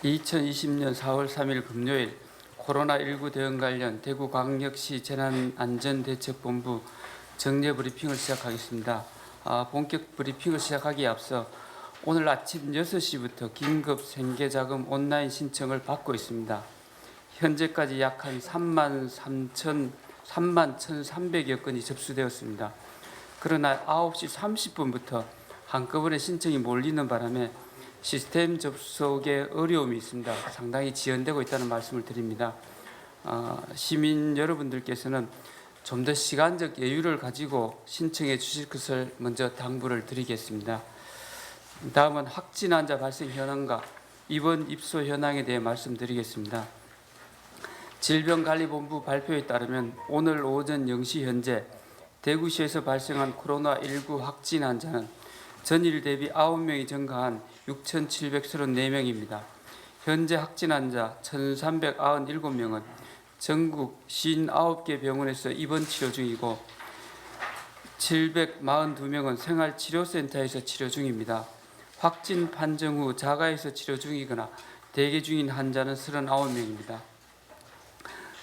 2020년 4월 3일 금요일 코로나19 대응 관련 대구광역시 재난안전대책본부 정례 브리핑을 시작하겠습니다. 본격 브리핑을 시작하기에 앞서 오늘 아침 6시부터 긴급 생계자금 온라인 신청을 받고 있습니다. 현재까지 약 한 3만 1,300여 건이 접수되었습니다. 그러나 9시 30분부터 한꺼번에 신청이 몰리는 바람에 시스템 접속에 어려움이 있습니다. 상당히 지연되고 있다는 말씀을 드립니다. 시민 여러분들께서는 좀 더 시간적 여유를 가지고 신청해 주실 것을 먼저 당부를 드리겠습니다. 다음은 확진 환자 발생 현황과 입원 입소 현황에 대해 말씀드리겠습니다. 질병관리본부 발표에 따르면 오늘 오전 0시 현재 대구시에서 발생한 코로나19 확진 환자는 전일 대비 9명이 증가한 6,734명입니다. 현재 확진 환자 1,397명은 전국 59개 병원에서 입원 치료 중이고 742명은 생활치료센터에서 치료 중입니다. 확진 판정 후 자가에서 치료 중이거나 대기 중인 환자는 39명입니다.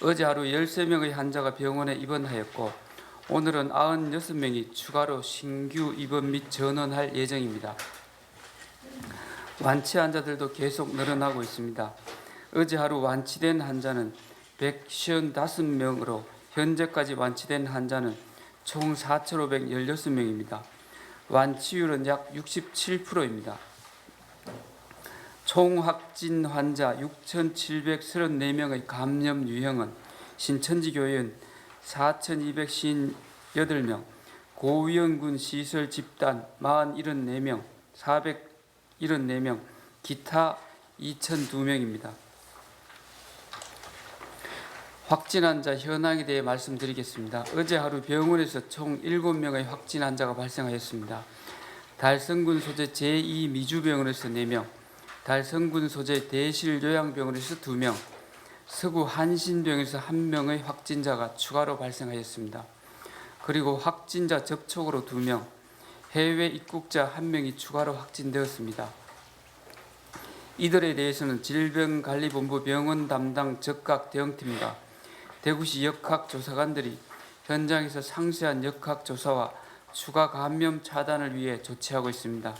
어제 하루 13명의 환자가 병원에 입원하였고 오늘은 96명이 추가로 신규 입원 및 전원할 예정입니다. 완치 환자들도 계속 늘어나고 있습니다. 어제 하루 완치된 환자는 155명으로 현재까지 완치된 환자는 총 4,516명입니다. 완치율은 약 67%입니다. 총 확진 환자 6,734명의 감염 유형은 신천지교회는 4,258명, 고위험군 시설 집단 474명, 474명, 기타 2,002명입니다. 확진 환자 현황에 대해 말씀드리겠습니다. 어제 하루 병원에서 총 7명의 확진 환자가 발생하였습니다. 달성군 소재 제2미주병원에서 4명, 달성군 소재 대실요양병원에서 2명, 서구 한신병에서 1명의 확진자가 추가로 발생하였습니다. 그리고 확진자 접촉으로 2명, 해외 입국자 1명이 추가로 확진되었습니다. 이들에 대해서는 질병관리본부 병원 담당 적각 대응팀과 대구시 역학조사관들이 현장에서 상세한 역학조사와 추가 감염 차단을 위해 조치하고 있습니다.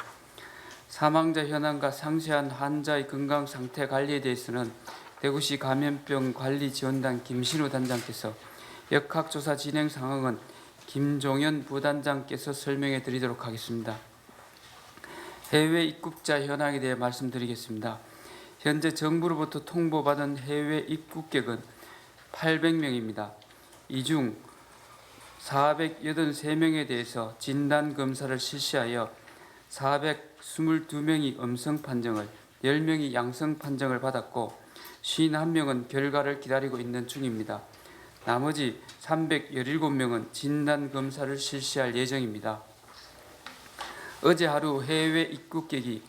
사망자 현황과 상세한 환자의 건강 상태 관리에 대해서는 대구시 감염병 관리지원단 김신우 단장께서, 역학조사 진행 상황은 김종현 부단장께서 설명해 드리도록 하겠습니다. 해외 입국자 현황에 대해 말씀드리겠습니다. 현재 정부로부터 통보받은 해외 입국객은 800명입니다. 이 중 483명에 대해서 진단검사를 실시하여 422명이 음성 판정을, 10명이 양성 판정을 받았고 51명은 결과를 기다리고 있는 중입니다. 나머지 317명은 진단검사를 실시할 예정입니다. 어제 하루 해외 입국객이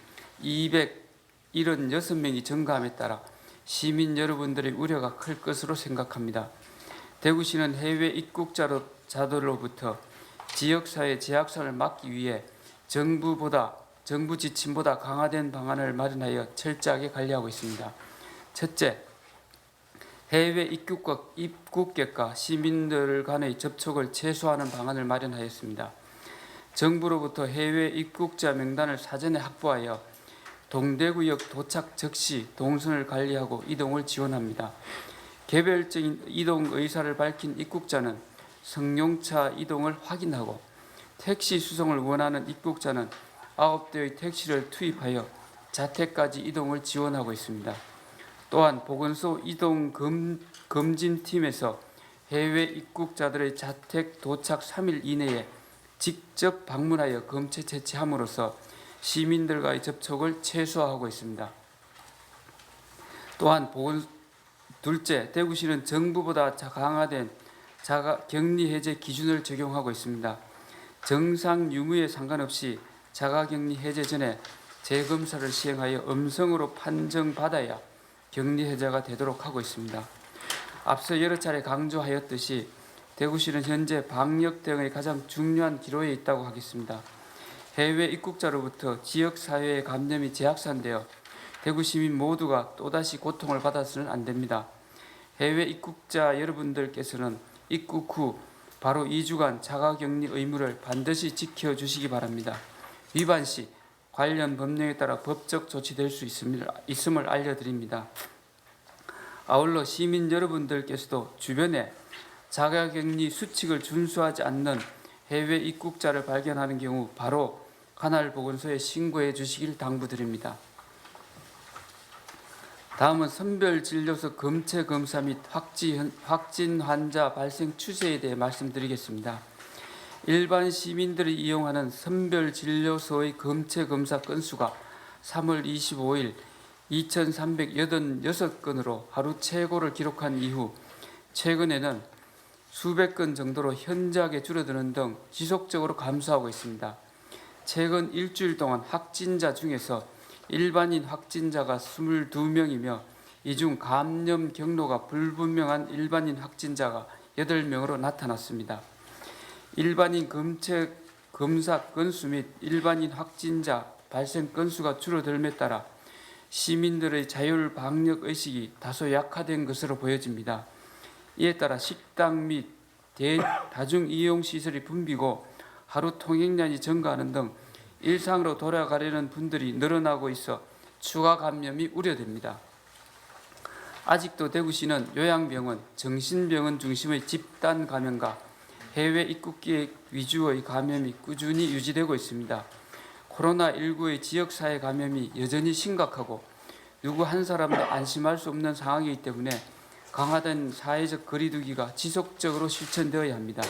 276명이 증가함에 따라 시민 여러분들의 우려가 클 것으로 생각합니다. 대구시는 해외 입국자들로부터 지역사회 재확산을 막기 위해 정부 지침보다 강화된 방안을 마련하여 철저하게 관리하고 있습니다. 첫째, 해외 입국객과 시민들 간의 접촉을 최소화하는 방안을 마련하였습니다. 정부로부터 해외 입국자 명단을 사전에 확보하여 동대구역 도착 즉시 동선을 관리하고 이동을 지원합니다. 개별적인 이동 의사를 밝힌 입국자는 승용차 이동을 확인하고 택시 수송을 원하는 입국자는 9대의 택시를 투입하여 자택까지 이동을 지원하고 있습니다. 또한 보건소 이동 검진팀에서 해외 입국자들의 자택 도착 3일 이내에 직접 방문하여 검체 채취함으로써 시민들과의 접촉을 최소화하고 있습니다. 또한 둘째, 대구시는 정부보다 강화된 자가격리 해제 기준을 적용하고 있습니다. 정상 유무에 상관없이 자가격리 해제 전에 재검사를 시행하여 음성으로 판정받아야 격리 해제가 되도록 하고 있습니다. 앞서 여러 차례 강조하였듯이 대구시는 현재 방역 대응의 가장 중요한 기로에 있다고 하겠습니다. 해외 입국자로부터 지역사회의 감염이 재확산되어 대구 시민 모두가 또다시 고통을 받아서는 안 됩니다. 해외 입국자 여러분들께서는 입국 후 바로 2주간 자가격리 의무를 반드시 지켜주시기 바랍니다. 위반 시 관련 법령에 따라 법적 조치될 수 있음을 알려드립니다. 아울러 시민 여러분들께서도 주변에 자가격리 수칙을 준수하지 않는 해외 입국자를 발견하는 경우 바로 관할보건소에 신고해 주시길 당부드립니다. 다음은 선별진료소 검체 검사 및 확진 환자 발생 추세에 대해 말씀드리겠습니다. 일반 시민들이 이용하는 선별진료소의 검체 검사 건수가 3월 25일 2,386건으로 하루 최고를 기록한 이후 최근에는 수백 건 정도로 현저하게 줄어드는 등 지속적으로 감소하고 있습니다. 최근 일주일 동안 확진자 중에서 일반인 확진자가 22명이며 이 중 감염 경로가 불분명한 일반인 확진자가 8명으로 나타났습니다. 일반인 검체 검사 건수 및 일반인 확진자 발생 건수가 줄어들음에 따라 시민들의 자율 방역 의식이 다소 약화된 것으로 보여집니다. 이에 따라 식당 및 다중 이용 시설이 붐비고 하루 통행량이 증가하는 등 일상으로 돌아가려는 분들이 늘어나고 있어 추가 감염이 우려됩니다. 아직도 대구시는 요양병원, 정신병원 중심의 집단 감염과 해외 입국객 위주의 감염이 꾸준히 유지되고 있습니다. 코로나19의 지역사회 감염이 여전히 심각하고 누구 한 사람도 안심할 수 없는 상황이기 때문에 강화된 사회적 거리두기가 지속적으로 실천되어야 합니다.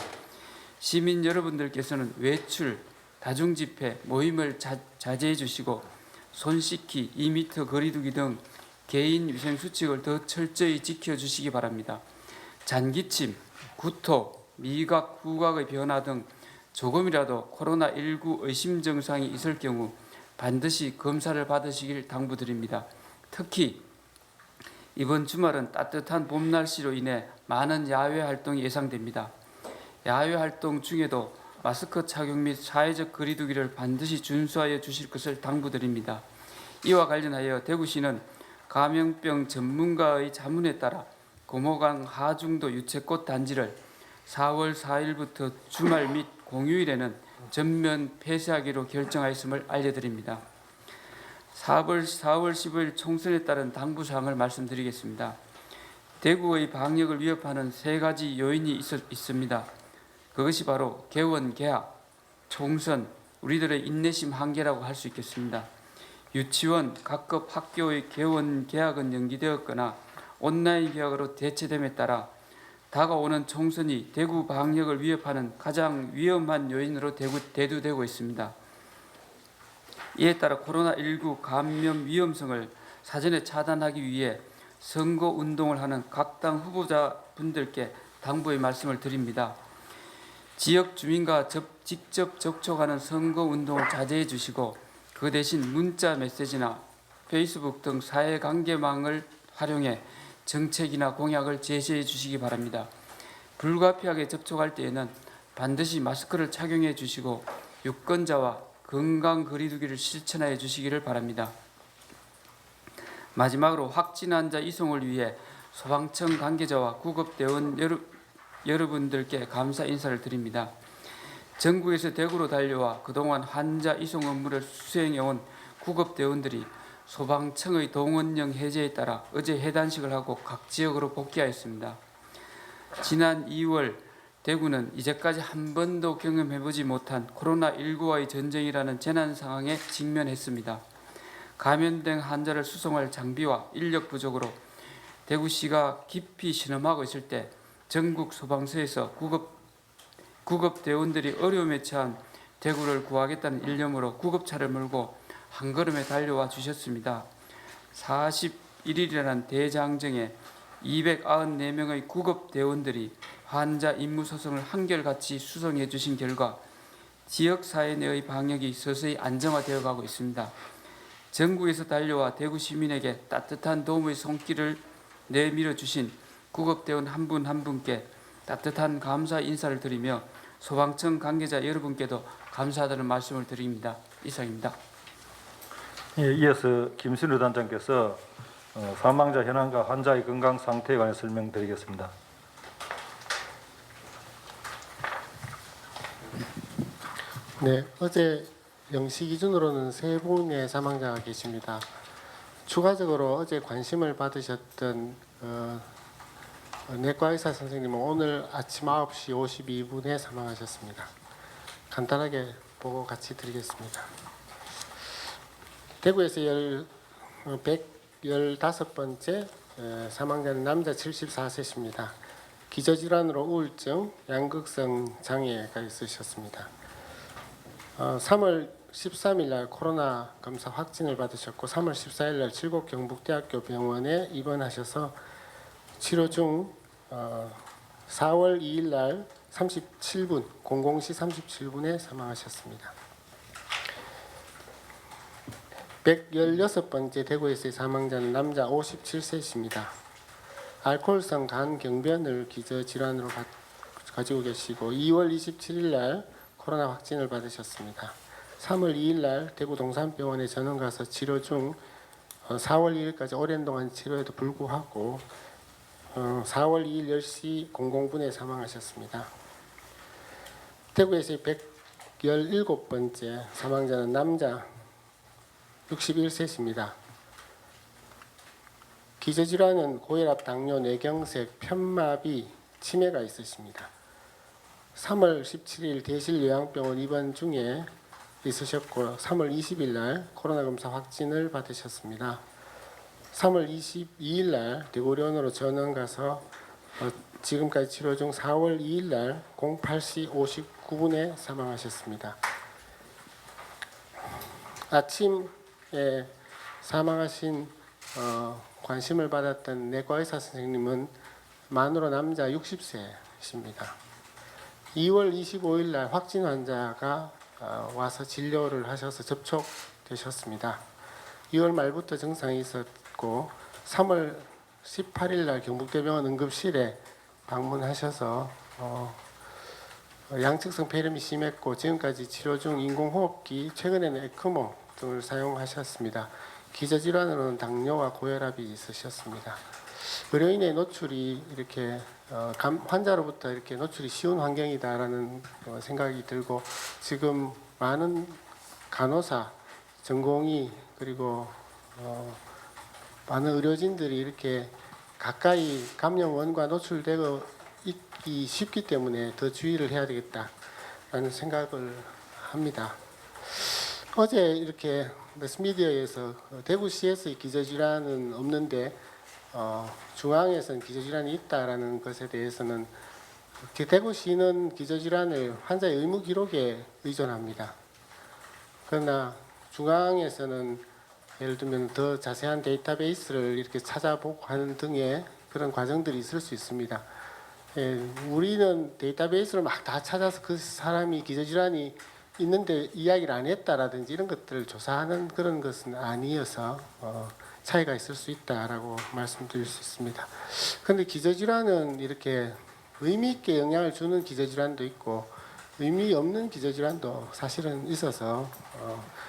시민 여러분들께서는 외출, 다중집회, 모임을 자제해 주시고 손 씻기, 2m 거리두기 등 개인 위생 수칙을 더 철저히 지켜주시기 바랍니다. 잔기침, 구토, 미각, 후각의 변화 등 조금이라도 코로나19 의심 증상이 있을 경우 반드시 검사를 받으시길 당부드립니다. 특히 이번 주말은 따뜻한 봄 날씨로 인해 많은 야외 활동이 예상됩니다. 야외 활동 중에도 마스크 착용 및 사회적 거리두기를 반드시 준수하여 주실 것을 당부드립니다. 이와 관련하여 대구시는 감염병 전문가의 자문에 따라 고모강 하중도 유채꽃 단지를 4월 4일부터 주말 및 공휴일에는 전면 폐쇄하기로 결정하였음을 알려드립니다. 4월 15일 총선에 따른 당부사항을 말씀드리겠습니다. 대구의 방역을 위협하는 3가지 요인이 있습니다. 그것이 바로 개원, 개학, 총선, 우리들의 인내심 한계라고 할 수 있겠습니다. 유치원, 각급 학교의 개원, 개학은 연기되었거나 온라인 개학으로 대체됨에 따라 다가오는 총선이 대구 방역을 위협하는 가장 위험한 요인으로 대두되고 있습니다. 이에 따라 코로나19 감염 위험성을 사전에 차단하기 위해 선거운동을 하는 각 당 후보자분들께 당부의 말씀을 드립니다. 지역 주민과 직접 접촉하는 선거운동을 자제해 주시고 그 대신 문자 메시지나 페이스북 등 사회관계망을 활용해 정책이나 공약을 제시해 주시기 바랍니다. 불가피하게 접촉할 때에는 반드시 마스크를 착용해 주시고 유권자와 건강 거리두기를 실천하여 주시기를 바랍니다. 마지막으로 확진 환자 이송을 위해 소방청 관계자와 구급대원 여러분들께 감사 인사를 드립니다. 전국에서 대구로 달려와 그동안 환자 이송 업무를 수행해온 구급대원들이 소방청의 동원령 해제에 따라 어제 해단식을 하고 각 지역으로 복귀하였습니다. 지난 2월 대구는 이제까지 한 번도 경험해보지 못한 코로나19와의 전쟁이라는 재난 상황에 직면했습니다. 감염된 환자를 수송할 장비와 인력 부족으로 대구시가 깊이 신음하고 있을 때 전국 소방서에서 구급대원들이 어려움에 처한 대구를 구하겠다는 일념으로 구급차를 몰고 한 걸음에 달려와 주셨습니다. 41일이라는 대장정에 294명의 구급대원들이 환자 임무소송을 한결같이 수송해 주신 결과 지역사회 내의 방역이 서서히 안정화되어 가고 있습니다. 전국에서 달려와 대구 시민에게 따뜻한 도움의 손길을 내밀어 주신 구급대원 한 분 한 분께 따뜻한 감사 인사를 드리며 소방청 관계자 여러분께도 감사드리는 말씀을 드립니다. 이상입니다. 예, 이어서 김신우 단장께서 사망자 현황과 환자의 건강 상태에 관해 설명드리겠습니다. 네, 어제 0시 기준으로는 3분의 사망자가 계십니다. 추가적으로 어제 관심을 받으셨던 내과 의사 선생님은 오늘 아침 9시 52분에 사망하셨습니다. 간단하게 보고 같이 드리겠습니다. 대구에서 115번째 사망자는 남자 74세십니다. 기저질환으로 우울증, 양극성 장애가 있으셨습니다. 3월 13일 날 코로나 검사 확진을 받으셨고 3월 14일 날 칠곡 경북대학교 병원에 입원하셔서 치료 중 4월 2일 날 37분 00시 37분에 사망하셨습니다. 116번째 대구에서의 사망자는 남자 57세이십니다. 알코올성 간 경변을 기저질환으로 가지고 계시고 2월 27일 날 코로나 확진을 받으셨습니다. 3월 2일 날 대구 동산병원에 전원 가서 치료 중 4월 2일까지 오랜 동안 치료에도 불구하고 4월 2일 10시 00분에 사망하셨습니다. 대구에서의 117번째 사망자는 남자 61세십니다. 기저질환은 고혈압, 당뇨, 뇌경색, 편마비, 치매가 있으십니다. 3월 17일 대실요양병원 입원 중에 있으셨고 3월 20일 날 코로나 검사 확진을 받으셨습니다. 3월 22일 날 대구병원으로 전원 가서 지금까지 치료 중 4월 2일 날 08시 59분에 사망하셨습니다. 아침에 사망하신 관심을 받았던 내과 의사 선생님은 만으로 남자 60세십니다. 2월 25일 날 확진 환자가 와서 진료를 하셔서 접촉되셨습니다. 2월 말부터 증상이 있었고 3월 18일 날 경북대병원 응급실에 방문하셔서 양측성 폐렴이 심했고 지금까지 치료 중 인공호흡기, 최근에는 에크모 등을 사용하셨습니다. 기저질환으로는 당뇨와 고혈압이 있으셨습니다. 의료인의 노출이 이렇게 환자로부터 이렇게 노출이 쉬운 환경이다라는 생각이 들고 지금 많은 간호사, 전공의 그리고 많은 의료진들이 이렇게 가까이 감염원과 노출되고 있기 쉽기 때문에 더 주의를 해야 되겠다라는 생각을 합니다. 어제 이렇게 매스미디어에서 대구시에서의 기저질환은 없는데 중앙에서는 기저질환이 있다라는 것에 대해서는 대구시는 기저질환을 환자의 의무 기록에 의존합니다. 그러나 중앙에서는 예를 들면 더 자세한 데이터베이스를 이렇게 찾아보고 하는 등의 그런 과정들이 있을 수 있습니다. 우리는 데이터베이스를 막 다 찾아서 그 사람이 기저질환이 있는데 이야기를 안 했다라든지 이런 것들을 조사하는 그런 것은 아니어서 차이가 있을 수 있다라고 말씀드릴 수 있습니다. 그런데 기저질환은 이렇게 의미 있게 영향을 주는 기저질환도 있고 의미 없는 기저질환도 사실은 있어서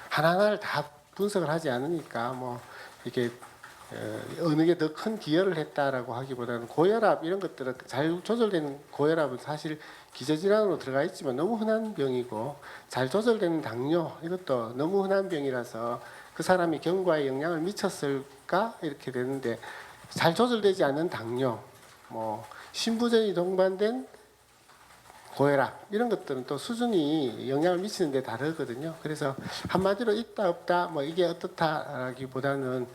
하나하나를 다 분석을 하지 않으니까 뭐 이렇게 어느 게 더 큰 기여를 했다라고 하기보다는 고혈압 이런 것들은 잘 조절되는 고혈압은 사실 기저질환으로 들어가 있지만 너무 흔한 병이고 잘 조절되는 당뇨 이것도 너무 흔한 병이라서 그 사람이 경과에 영향을 미쳤을까 이렇게 되는데 잘 조절되지 않는 당뇨, 뭐 신부전이 동반된 고혈압 이런 것들은 또 수준이 영향을 미치는데 다르거든요. 그래서 한마디로 있다 없다 뭐 이게 어떻다라기보다는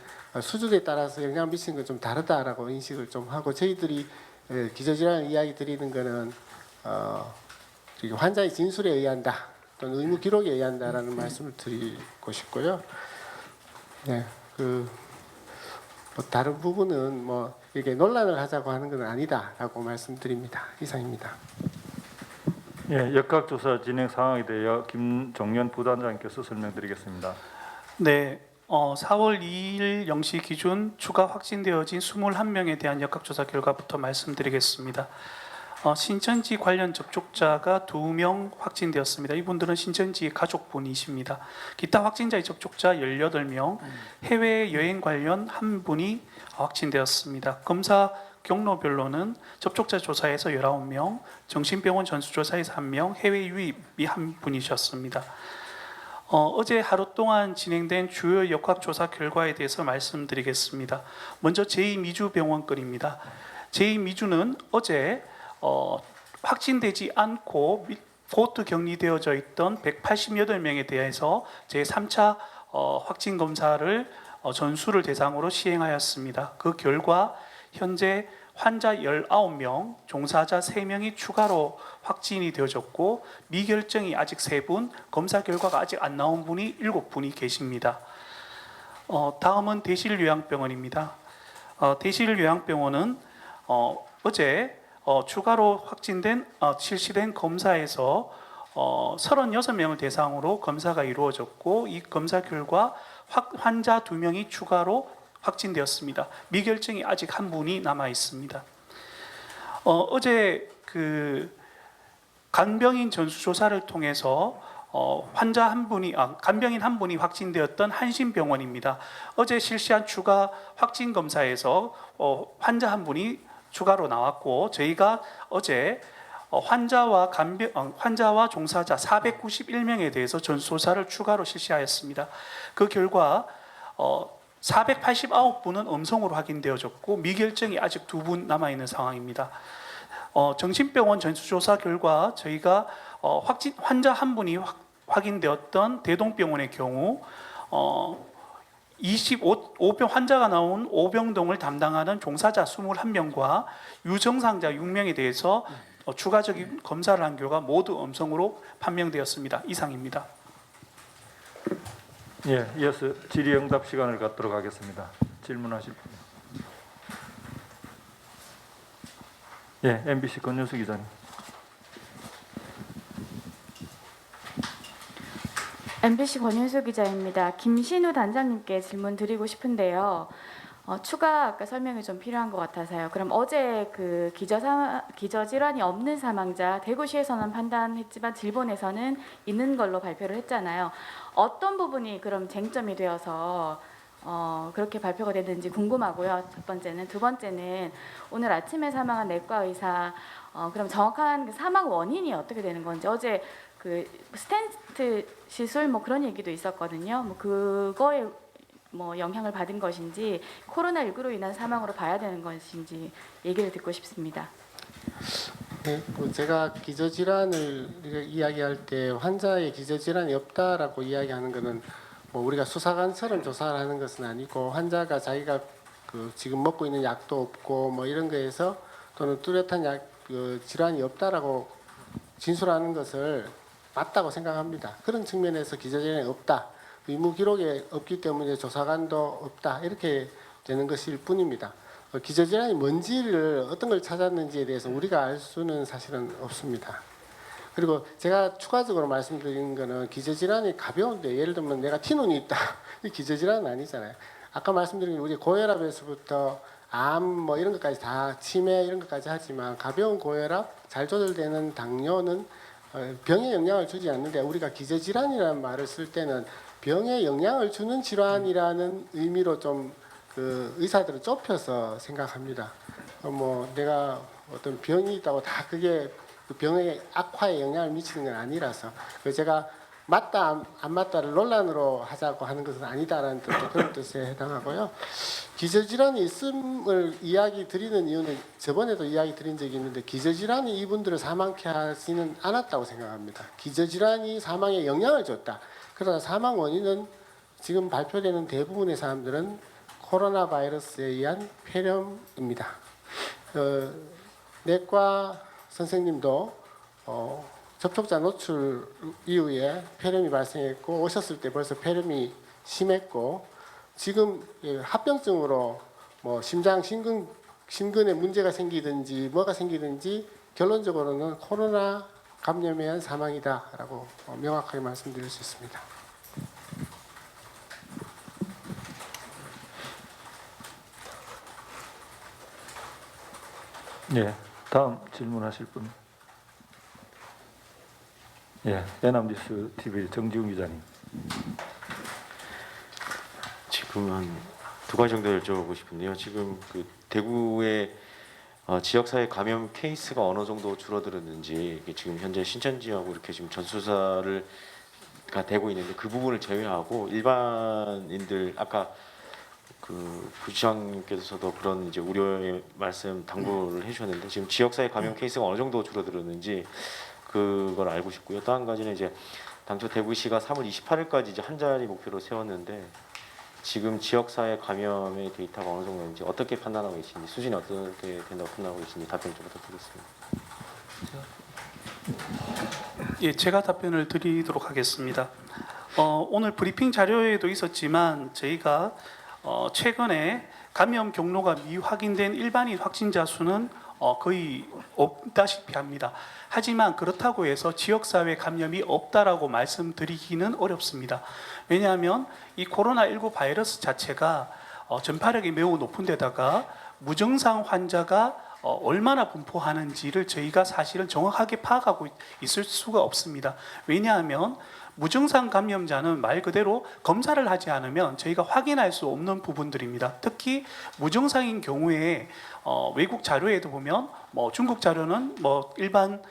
수준에 따라서 영향을 미치는 건 좀 다르다라고 인식을 좀 하고 저희들이 기저질환 이야기 드리는 거는 환자의 진술에 의한다 또는 의무 기록에 의한다라는 말씀을 드리고 싶고요. 네, 뭐 다른 부분은 뭐 이렇게 논란을 하자고 하는 건 아니다라고 말씀드립니다. 이상입니다. 예, 역학조사 진행 상황에 대하여 김종연 부단장께서 설명드리겠습니다. 네, 4월 2일 0시 기준 추가 확진되어진 21명에 대한 역학조사 결과부터 말씀드리겠습니다. 신천지 관련 접촉자가 2명 확진되었습니다. 이분들은 신천지 가족분이십니다. 기타 확진자의 접촉자 18명, 해외 여행 관련 1분이 확진되었습니다. 검사 경로별로는 접촉자 조사에서 19명, 정신병원 전수조사에서 1명, 해외 유입이 1분이셨습니다. 어제 하루 동안 진행된 주요 역학조사 결과에 대해서 말씀드리겠습니다. 먼저 제2미주병원 건입니다. 제2미주는 어제 확진되지 않고 보트 격리되어져 있던 188명에 대해서 제3차 확진 검사를 전수를 대상으로 시행하였습니다. 그 결과 현재 환자 19명, 종사자 3명이 추가로 확진이 되어졌고 미결정이 아직 3분, 검사 결과가 아직 안 나온 분이 7분이 계십니다. 다음은 대실요양병원입니다. 대실요양병원은 어제 추가로 실시된 검사에서 36명을 대상으로 검사가 이루어졌고 이 검사 결과 환자 2명이 추가로 확진되었습니다. 미결정이 아직 1분이 남아 있습니다. 어제 간병인 전수조사를 통해서 간병인 1분이 확진되었던 한신병원입니다. 어제 실시한 추가 확진 검사에서 환자 1분이 추가로 나왔고 저희가 어제 환자와 종사자 491명에 대해서 전수조사를 추가로 실시하였습니다. 그 결과 489분은 음성으로 확인되어졌고 미결정이 아직 2분 남아있는 상황입니다. 정신병원 전수조사 결과 저희가 환자 1분이 확인되었던 대동병원의 경우 25병 환자가 나온 5병동을 담당하는 종사자 21명과 유증상자 6명에 대해서 추가적인 검사를 한 결과 모두 음성으로 판명되었습니다. 이상입니다. 예, 이어서 질의응답 시간을 갖도록 하겠습니다. 질문하실 분. 예, MBC 권윤수 기자님. MBC 권윤수 기자입니다. 김신우 단장님께 질문 드리고 싶은데요. 추가 아까 설명이 좀 필요한 것 같아서요. 그럼 어제 그 기저 질환이 없는 사망자 대구시에서는 판단했지만 질본에서는 있는 걸로 발표를 했잖아요. 어떤 부분이 그럼 쟁점이 되어서 그렇게 발표가 됐는지 궁금하고요. 첫 번째는. 두 번째는 오늘 아침에 사망한 내과 의사 그럼 정확한 그 사망 원인이 어떻게 되는 건지 어제 그 스텐트 시술 뭐 그런 얘기도 있었거든요. 뭐 그거에 뭐 영향을 받은 것인지 코로나19로 인한 사망으로 봐야 되는 것인지 얘기를 듣고 싶습니다. 네, 제가 기저질환을 이야기할 때 환자의 기저질환이 없다라고 이야기하는 것은 뭐 우리가 수사관처럼 조사를 하는 것은 아니고 환자가 자기가 지금 먹고 있는 약도 없고 뭐 이런 거에서 또는 뚜렷한 질환이 없다라고 진술하는 것을 맞다고 생각합니다. 그런 측면에서 기저질환이 없다. 의무 기록에 없기 때문에 조사관도 없다. 이렇게 되는 것일 뿐입니다. 기저질환이 뭔지를 어떤 걸 찾았는지에 대해서 우리가 알 수는 사실은 없습니다. 그리고 제가 추가적으로 말씀드리는 거는 기저질환이 가벼운데 예를 들면 내가 티눈이 있다. 이 기저질환은 아니잖아요. 아까 말씀드린 우리 고혈압에서부터 암 뭐 이런 것까지 다 치매 이런 것까지 하지만 가벼운 고혈압, 잘 조절되는 당뇨는 병에 영향을 주지 않는데 우리가 기저질환이라는 말을 쓸 때는 병에 영향을 주는 질환이라는 의미로 좀 의사들은 좁혀서 생각합니다. 뭐 내가 어떤 병이 있다고 다 그게 그 병의 악화에 영향을 미치는 건 아니라서 제가 맞다 안 맞다를 논란으로 하자고 하는 것은 아니다라는 뜻도 그런 뜻에 해당하고요. 기저질환이 있음을 이야기 드리는 이유는 저번에도 이야기 드린 적이 있는데 기저질환이 이분들을 사망케 하지는 않았다고 생각합니다. 기저질환이 사망에 영향을 줬다. 그러나 사망 원인은 지금 발표되는 대부분의 사람들은 코로나 바이러스에 의한 폐렴입니다. 내과 선생님도 접촉자 노출 이후에 폐렴이 발생했고 오셨을 때 벌써 폐렴이 심했고 지금 합병증으로 뭐 심장 심근에 문제가 생기든지 뭐가 생기든지 결론적으로는 코로나 감염에 의한 사망이다라고 명확하게 말씀드릴 수 있습니다. 예, 다음 질문하실 분. 예, 연합뉴스 TV 정지훈 기자님. 지금 한 두 가지 정도 여쭤보고 싶은데요. 지금 그 대구의 지역사회 감염 케이스가 어느 정도 줄어들었는지, 이게 지금 현재 신천지하고 이렇게 지금 전수사를 가 되고 있는데 그 부분을 제외하고 일반인들, 아까 그 부시장님께서도 그런 이제 우려의 말씀 당부를 해주셨는데, 지금 지역사회 감염 케이스가 어느 정도 줄어들었는지 그걸 알고 싶고요. 또 한 가지는 이제 당초 대구시가 3월 28일까지 이제 한 자리 목표로 세웠는데, 지금 지역사회 감염의 데이터가 어느 정도인지, 어떻게 판단하고 계신지, 수준이 어떻게 된다고 판단하고 계신지 답변 좀 부탁드리겠습니다. 예, 제가 답변을 드리도록 하겠습니다. 오늘 브리핑 자료에도 있었지만 저희가 최근에 감염 경로가 미확인된 일반인 확진자 수는 거의 없다시피 합니다. 하지만 그렇다고 해서 지역사회 감염이 없다라고 말씀드리기는 어렵습니다. 왜냐하면 이 코로나19 바이러스 자체가 전파력이 매우 높은 데다가 무증상 환자가 얼마나 분포하는지를 저희가 사실은 정확하게 파악하고 있을 수가 없습니다. 왜냐하면 무증상 감염자는 말 그대로 검사를 하지 않으면 저희가 확인할 수 없는 부분들입니다. 특히 무증상인 경우에 외국 자료에도 보면 중국 자료는 일반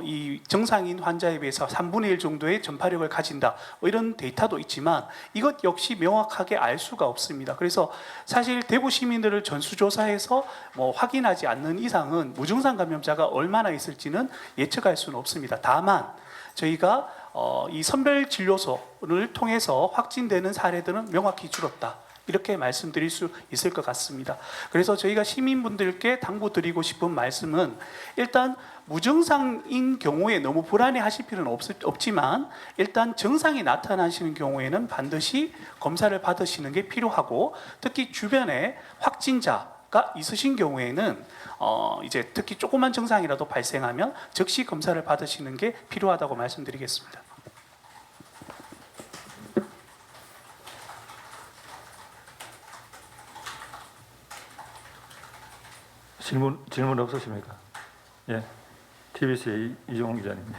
이 정상인 환자에 비해서 3분의 1 정도의 전파력을 가진다, 이런 데이터도 있지만 이것 역시 명확하게 알 수가 없습니다. 그래서 사실 대구 시민들을 전수조사해서 확인하지 않는 이상은 무증상 감염자가 얼마나 있을지는 예측할 수는 없습니다. 다만 저희가 이 선별진료소를 통해서 확진되는 사례들은 명확히 줄었다, 이렇게 말씀드릴 수 있을 것 같습니다. 그래서 저희가 시민분들께 당부드리고 싶은 말씀은, 일단 무증상인 경우에 너무 불안해하실 필요는 없지만 일단 증상이 나타나시는 경우에는 반드시 검사를 받으시는 게 필요하고, 특히 주변에 확진자가 있으신 경우에는 이제 특히 조그만 증상이라도 발생하면 즉시 검사를 받으시는 게 필요하다고 말씀드리겠습니다. 질문 없으십니까? 예, TBC의 이종훈 기자님.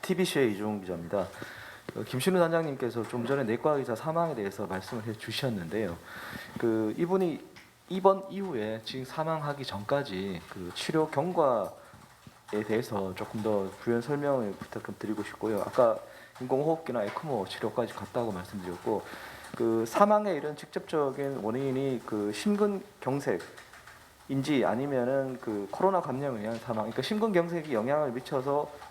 TBC의 이종훈 기자입니다. 김신우 단장님께서 좀 전에 내과 의사 사망에 대해서 말씀을 해주셨는데요. 이분이 입원 이후에 지금 사망하기 전까지 그 치료 경과에 대해서 조금 더 부연 설명을 부탁드리고 싶고요. 아까 인공호흡기나 에크모 치료까지 갔다고 말씀드렸고, 그 사망의 이런 직접적인 원인이 그 심근경색인지 아니면은 그 코로나 감염에 의한 사망, 그러니까 심근경색이 영향을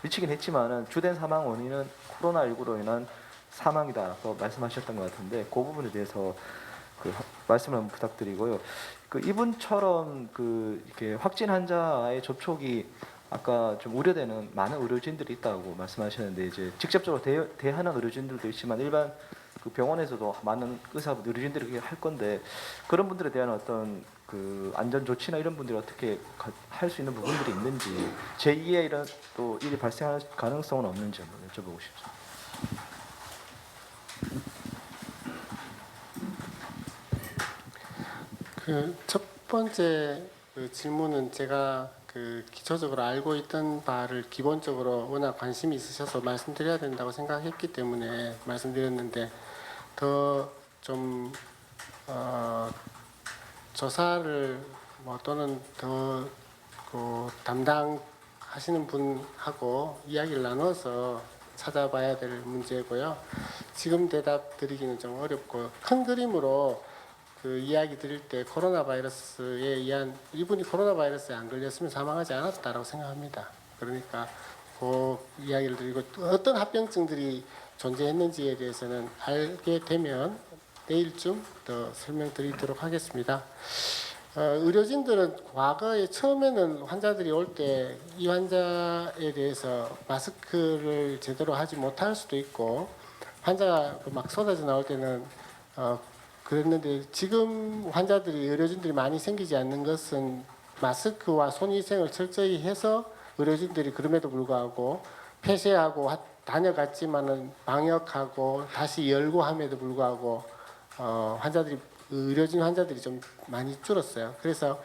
미치긴 했지만은 주된 사망 원인은 코로나19로 인한 사망이다고 말씀하셨던 것 같은데, 그 부분에 대해서 그 말씀을 한번 부탁드리고요. 그 이분처럼 그 이렇게 확진 환자와의 접촉이 아까 좀 우려되는 많은 의료진들이 있다고 말씀하셨는데, 이제 직접적으로 대하는 의료진들도 있지만 일반 그 병원에서도 많은 의사분들, 의료진들이 할 건데, 그런 분들에 대한 어떤 그 안전 조치나 이런 분들이 어떻게 할 수 있는 부분들이 있는지, 제2의 이런 또 일이 발생할 가능성은 없는지 한번 여쭤보고 싶습니다. 그 첫 번째 그 질문은 제가 그 기초적으로 알고 있던 바를 기본적으로 워낙 관심이 있으셔서 말씀드려야 된다고 생각했기 때문에 말씀드렸는데, 더 좀 조사를 또는 더 그 담당하시는 분하고 이야기를 나눠서 찾아봐야 될 문제고요. 지금 대답 드리기는 좀 어렵고, 큰 그림으로 그 이야기 드릴 때 코로나 바이러스에 의한, 이분이 코로나 바이러스에 안 걸렸으면 사망하지 않았다라고 생각합니다. 그러니까 그 이야기를 드리고, 어떤 합병증들이 존재했는지에 대해서는 알게 되면 내일쯤 더 설명드리도록 하겠습니다. 의료진들은 과거에 처음에는 환자들이 올 때 이 환자에 대해서 마스크를 제대로 하지 못할 수도 있고, 환자가 막 쏟아져 나올 때는 그랬는데, 지금 환자들이, 의료진들이 많이 생기지 않는 것은 마스크와 손위생을 철저히 해서 의료진들이 그럼에도 불구하고 폐쇄하고 다녀갔지만은 방역하고 다시 열고 함에도 불구하고 환자들이 의료진 환자들이 좀 많이 줄었어요. 그래서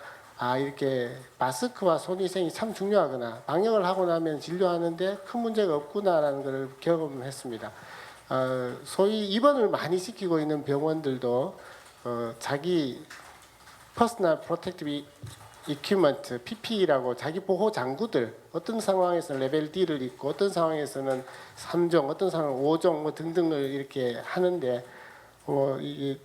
이렇게 마스크와 손위생이 참 중요하구나. 방역을 하고 나면 진료하는데 큰 문제가 없구나라는 걸 경험했습니다. 소위 입원을 많이 시키고 있는 병원들도 자기 퍼스널 프로텍티브 이퀴먼트 PPE라고 자기 보호 장구들 어떤 상황에서는 레벨 D를 입고 어떤 상황에서는 3종 어떤 상황은 5종 뭐 등등을 이렇게 하는데 이게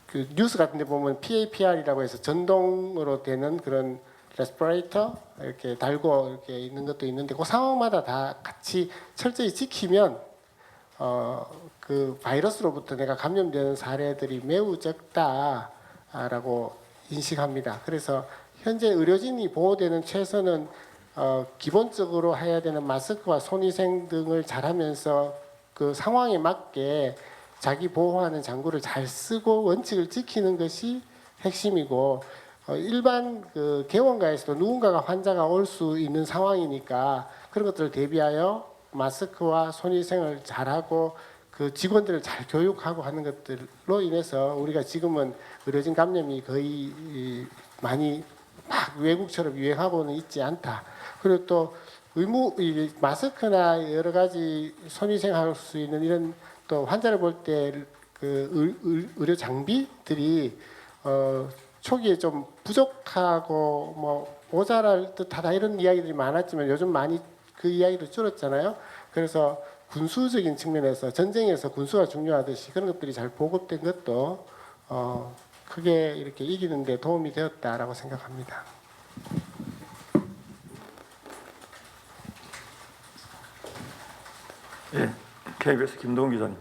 그 뉴스 같은 데 보면 PAPR이라고 해서 전동으로 되는 그런 레스피레이터 이렇게 달고 이렇게 있는 것도 있는데 그 상황마다 다 같이 철저히 지키면 그 바이러스로부터 내가 감염되는 사례들이 매우 적다라고 인식합니다. 그래서 현재 의료진이 보호되는 최선은 기본적으로 해야 되는 마스크와 손위생 등을 잘하면서 그 상황에 맞게 자기 보호하는 장구를 잘 쓰고 원칙을 지키는 것이 핵심이고 일반 그 개원가에서도 누군가가 환자가 올 수 있는 상황이니까 그런 것들을 대비하여 마스크와 손위생을 잘하고 그 직원들을 잘 교육하고 하는 것들로 인해서 우리가 지금은 의료진 감염이 거의 많이 막 외국처럼 유행하고는 있지 않다. 그리고 또 이 마스크나 여러 가지 손위생할 수 있는 이런 또 환자를 볼 때 그 의료 장비들이 초기에 좀 부족하고 뭐 모자랄 듯하다 이런 이야기들이 많았지만 요즘 많이 그 이야기도 줄었잖아요. 그래서 군수적인 측면에서 전쟁에서 군수가 중요하듯이 그런 것들이 잘 보급된 것도 크게 이렇게 이기는 데 도움이 되었다라고 생각합니다. 예, KBS 김동훈 기자님.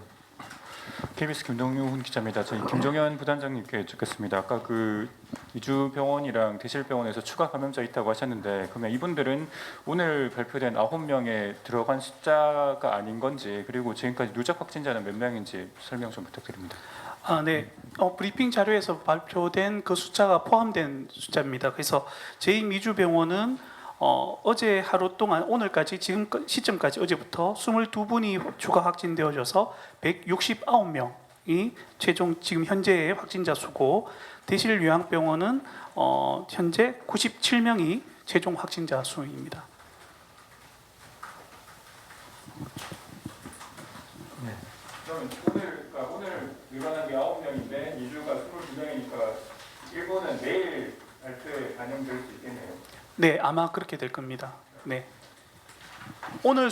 KBS 김동윤 기자입니다. 저희 김종현 부단장님께 여쭙겠습니다. 아까 그 이주병원이랑 대실병원에서 추가 감염자 있다고 하셨는데 그러면 이분들은 오늘 발표된 9명에 들어간 숫자가 아닌 건지 그리고 지금까지 누적 확진자는 몇 명인지 설명 좀 부탁드립니다. 네. 브리핑 자료에서 발표된 그 숫자가 포함된 숫자입니다. 그래서 제2미주병원은 어제 하루 동안 오늘까지 지금 시점까지 어제부터 22분이 추가 확진되어져서 169명이 최종 지금 현재의 확진자 수고 대실요양병원은 현재 97명이 최종 확진자 수입니다. 그러면 오늘 늘어난 게 9명인데 2주가 22명이니까 일본은 내일 발표에 반영될 수 있겠네요. 네, 아마 그렇게 될 겁니다. 네. 오늘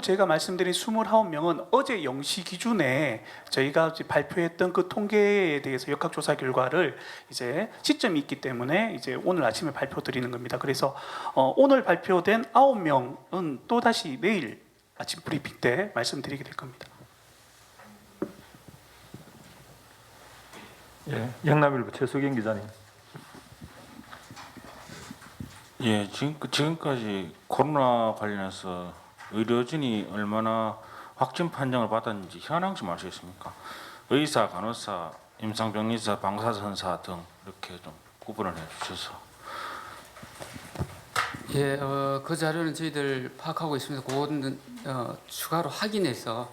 제가 말씀드린 29명은 어제 0시 기준에 저희가 발표했던 그 통계에 대해서 역학조사 결과를 이제 시점이 있기 때문에 이제 오늘 아침에 발표 드리는 겁니다. 그래서 오늘 발표된 9명은 또 다시 내일 아침 브리핑 때 말씀드리게 될 겁니다. 예, 영남일보 최수경 기자님. 예, 지금까지 코로나 관련해서 의료진이 얼마나 확진 판정을 받았는지 현황 좀 아시겠습니까? 의사, 간호사, 임상병리사, 방사선사 등 이렇게 좀 구분을 해주셔서. 예, 그 자료는 저희들 파악하고 있습니다. 그거는 추가로 확인해서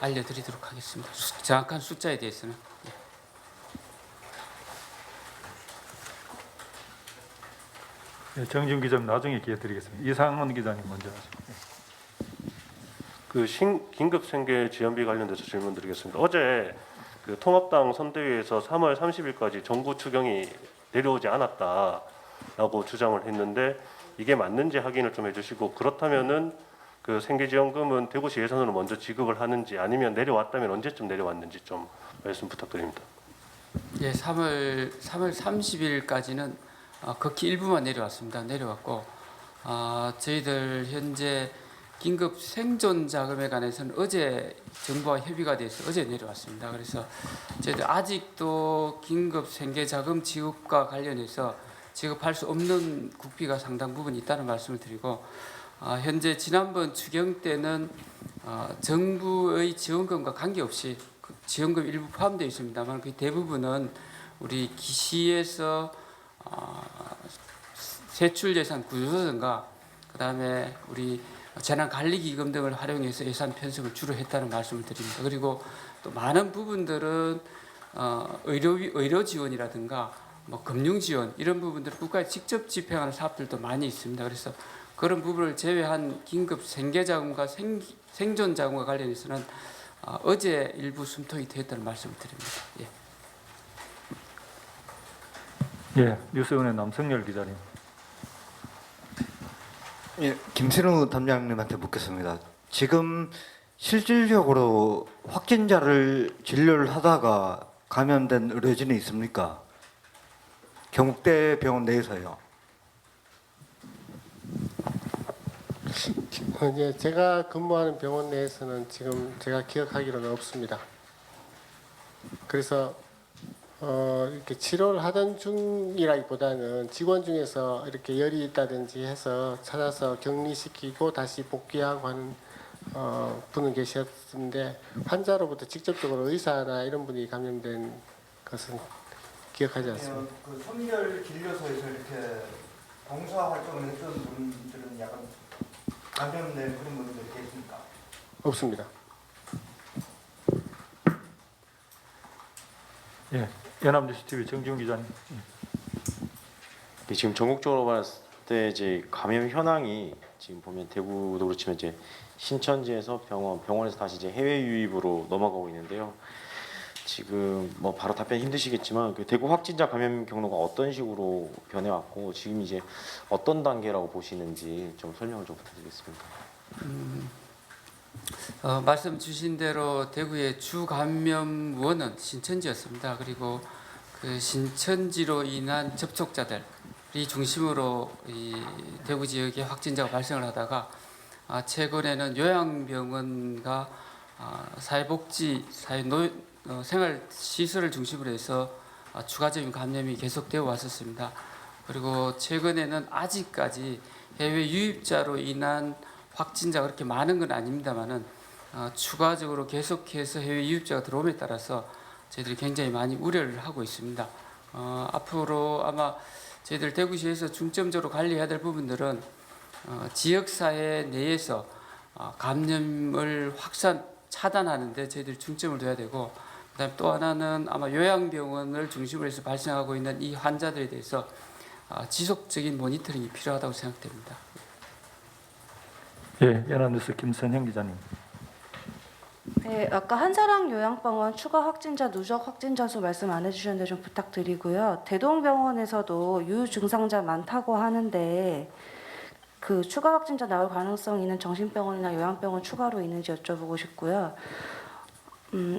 알려드리도록 하겠습니다. 정확한 숫자에 대해서는. 예, 정지훈 기자님 나중에 기회 드리겠습니다. 이상원 기자님 먼저 하시죠. 그 긴급 생계 지원비 관련돼서 질문드리겠습니다. 어제 그 통합당 선대위에서 3월 30일까지 정부 추경이 내려오지 않았다라고 주장을 했는데 이게 맞는지 확인을 좀 해주시고 그렇다면은 그 생계지원금은 대구시 예산으로 먼저 지급을 하는지 아니면 내려왔다면 언제쯤 내려왔는지 좀 말씀 부탁드립니다. 예, 3월 30일까지는 극히 일부만 내려왔습니다. 내려왔고 저희들 현재 긴급 생존 자금에 관해서는 어제 정부와 협의가 돼서 어제 내려왔습니다. 그래서 저희들 아직도 긴급 생계 자금 지급과 관련해서 지급할 수 없는 국비가 상당 부분 있다는 말씀을 드리고 현재 지난번 추경 때는 정부의 지원금과 관계없이 그 지원금 일부 포함되어 있습니다만 그 대부분은 우리 기시에서 세출 예산 구조조정과 그다음에 우리 재난관리기금 등을 활용해서 예산 편성을 주로 했다는 말씀을 드립니다. 그리고 또 많은 부분들은 의료 지원이라든가 뭐 금융 지원 이런 부분들을 국가에 직접 집행하는 사업들도 많이 있습니다. 그래서 그런 부분을 제외한 긴급 생계 자금과 생존 자금과 관련해서는 어제 일부 숨통이 되었다는 말씀을 드립니다. 예. 예, 뉴스원의 남성열 기자님. 예, 김신우 담당님한테 묻겠습니다. 지금 실질적으로 확진자를 진료를 하다가 감염된 의료진이 있습니까? 경북대 병원 내에서요. 이제 제가 근무하는 병원 내에서는 지금 제가 기억하기로는 없습니다. 그래서 이렇게 치료를 하던 중이라기보다는 직원 중에서 이렇게 열이 있다든지 해서 찾아서 격리시키고 다시 복귀하고 하는 분은 계셨는데 환자로부터 직접적으로 의사나 이런 분이 감염된 것은 기억하지 않습니다. 그 선별 진료소에서 이렇게 봉사 활동을 했던 분들은 약간 감염된 그런 분들이 계십니까? 없습니다. 예, 연합뉴스 TV 정지훈 기자님. 지금 전국적으로 봤을 때 이제 감염 현황이 지금 보면 대구도 그렇지만 이제 신천지에서 병원에서 다시 이제 해외 유입으로 넘어가고 있는데요. 지금 뭐 바로 답변 힘드시겠지만 그 대구 확진자 감염 경로가 어떤 식으로 변해왔고 지금 이제 어떤 단계라고 보시는지 좀 설명을 좀 부탁드리겠습니다. 말씀 주신 대로 대구의 주 감염원은 신천지였습니다. 그리고 그 신천지로 인한 접촉자들이 중심으로 이 대구 지역에 확진자가 발생을 하다가 최근에는 요양병원과 사회복지, 생활시설을 중심으로 해서 추가적인 감염이 계속되어 왔었습니다. 그리고 최근에는 아직까지 해외 유입자로 인한 확진자가 그렇게 많은 건 아닙니다만은 추가적으로 계속해서 해외 유입자가 들어옴에 따라서 저희들이 굉장히 많이 우려를 하고 있습니다. 앞으로 아마 저희들 대구시에서 중점적으로 관리해야 될 부분들은 지역사회 내에서 감염을 확산 차단하는 데 저희들이 중점을 둬야 되고 그다음에 또 하나는 아마 요양병원을 중심으로 해서 발생하고 있는 이 환자들에 대해서 지속적인 모니터링이 필요하다고 생각됩니다. 예, 연합뉴스 김선형 기자님. 네, 아까 한사랑 요양병원 추가 확진자 누적 확진자 수 말씀 안 해주셨는데 좀 부탁드리고요. 대동병원에서도 유증상자 많다고 하는데 그 추가 확진자 나올 가능성 있는 정신병원이나 요양병원 추가로 있는지 여쭤보고 싶고요.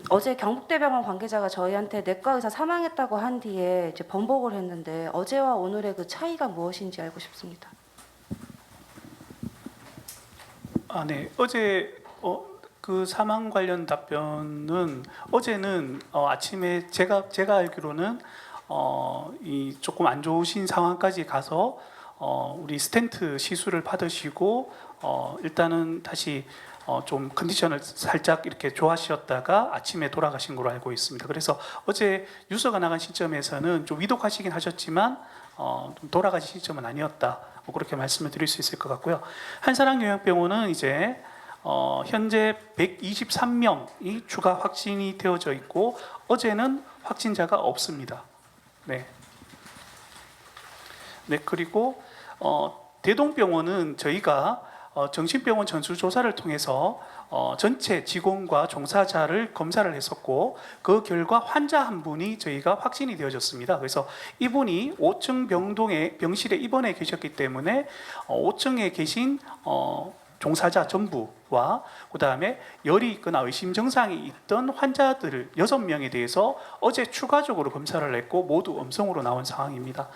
어제 경북대병원 관계자가 저희한테 내과 의사 사망했다고 한 뒤에 이제 번복을 했는데 어제와 오늘의 그 차이가 무엇인지 알고 싶습니다. 네. 어제 그 사망 관련 답변은 어제는 아침에 제가 알기로는 이 조금 안 좋으신 상황까지 가서 우리 스텐트 시술을 받으시고 일단은 다시 좀 컨디션을 살짝 이렇게 좋아하셨다가 아침에 돌아가신 걸로 알고 있습니다. 그래서 어제 뉴스가 나간 시점에서는 좀 위독하시긴 하셨지만 좀 돌아가신 시점은 아니었다. 그렇게 말씀을 드릴 수 있을 것 같고요. 한사랑 요양병원은 이제 현재 123명이 추가 확진이 되어져 있고 어제는 확진자가 없습니다. 네. 네, 그리고 대동병원은 저희가 정신병원 전수조사를 통해서 전체 직원과 종사자를 검사를 했었고 그 결과 환자 한 분이 저희가 확진이 되어졌습니다. 그래서 이분이 5층 병실에 입원해 계셨기 때문에 5층에 계신 종사자 전부와 그다음에 열이 있거나 의심 증상이 있던 환자들 6명에 대해서 어제 추가적으로 검사를 했고 모두 음성으로 나온 상황입니다.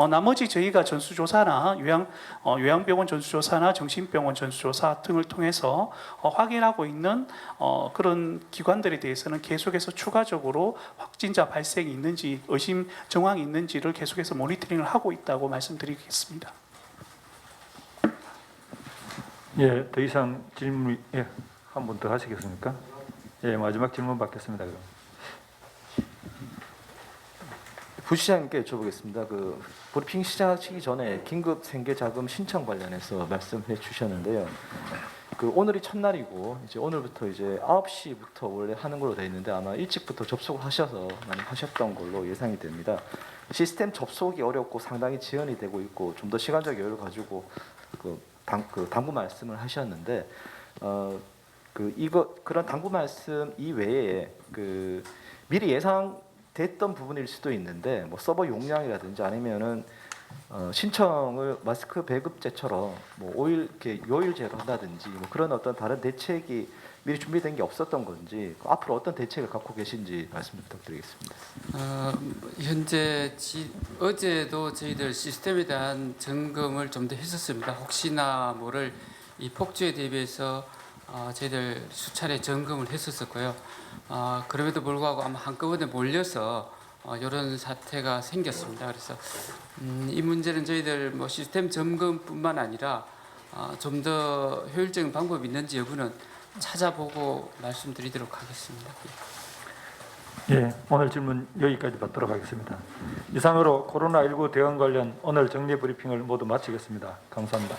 나머지 저희가 전수조사나 요양병원 전수조사나 정신병원 전수조사 등을 통해서 확인하고 있는 그런 기관들에 대해서는 계속해서 추가적으로 확진자 발생이 있는지 의심 정황이 있는지를 계속해서 모니터링을 하고 있다고 말씀드리겠습니다. 예, 더 이상 질문 한 번 더 하시겠습니까? 예, 마지막 질문 받겠습니다. 그럼. 부시장님께 여쭤보겠습니다. 그 브리핑 시작하기 전에 긴급 생계자금 신청 관련해서 말씀해 주셨는데요. 그 오늘이 첫날이고 이제 오늘부터 이제 9시부터 원래 하는 걸로 돼 있는데 아마 일찍부터 접속을 하셔서 많이 하셨던 걸로 예상이 됩니다. 시스템 접속이 어렵고 상당히 지연이 되고 있고 좀 더 시간적 여유를 가지고 그 당부 말씀을 하셨는데 그런 당부 말씀 이외에 그 미리 예상됐던 부분일 수도 있는데 뭐 서버 용량이라든지 아니면은 신청을 마스크 배급제처럼 뭐 5일 이렇게 요일제로 한다든지 뭐 그런 어떤 다른 대책이 미리 준비된 게 없었던 건지 앞으로 어떤 대책을 갖고 계신지 말씀 부탁드리겠습니다. 현재 어제도 저희들 시스템에 대한 점검을 좀 더 했었습니다. 혹시나 모를 이 폭주에 대비해서 저희들 수차례 점검을 했었고요. 그럼에도 불구하고 아마 한꺼번에 몰려서 이런 사태가 생겼습니다. 그래서 이 문제는 저희들 뭐 시스템 점검뿐만 아니라 좀 더 효율적인 방법이 있는지 여부는 찾아보고 말씀드리도록 하겠습니다. 예, 오늘 질문 여기까지 받도록 하겠습니다. 이상으로 코로나19 대응 관련 오늘 정례 브리핑을 모두 마치겠습니다. 감사합니다.